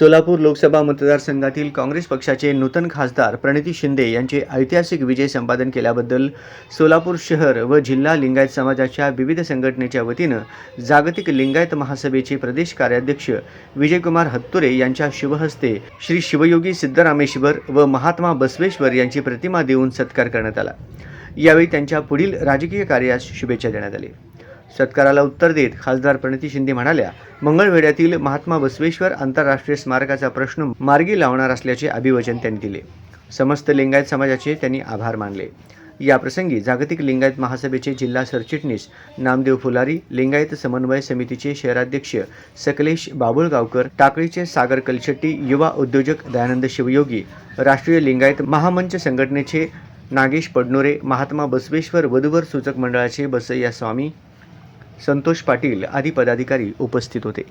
सोलापूर लोकसभा मतदारसंघातील काँग्रेस पक्षाचे नूतन खासदार प्रणिती शिंदे यांचे ऐतिहासिक विजय संपादन केल्याबद्दल सोलापूर शहर व जिल्हा लिंगायत समाजाच्या विविध संघटनेच्या वतीनं जागतिक लिंगायत महासभेचे प्रदेश कार्याध्यक्ष विजयकुमार हत्तुरे यांच्या शुभहस्ते श्री शिवयोगी सिद्धरामेश्वर व महात्मा बसवेश्वर यांची प्रतिमा देऊन सत्कार करण्यात आला। यावेळी त्यांच्या पुढील राजकीय कार्यास शुभेच्छा देण्यात आली। सत्काराला उत्तर देत खासदार प्रणिती शिंदे म्हणाल्या, मंगळवेढ्यातील महात्मा बसवेश्वर आंतरराष्ट्रीय स्मारकाचा प्रश्न मार्गी लावणार असल्याचे अभिवचन त्यांनी दिले। समस्त लिंगायत समाजाचे त्यांनी आभार मानले। याप्रसंगी जागतिक लिंगायत महासभेचे जिल्हा सरचिटणीस नामदेव फुलारी, लिंगायत समन्वय समितीचे शहराध्यक्ष सकलेश बाबुळगावकर, टाकळीचे सागर कलशेट्टी, युवा उद्योजक दयानंद शिवयोगी, राष्ट्रीय लिंगायत महामंच संघटनेचे नागेश पडनोरे, महात्मा बसवेश्वर वधूवर सूचक मंडळाचे बसय्या स्वामी, संतोष पाटील आदी पदाधिकारी उपस्थित होते।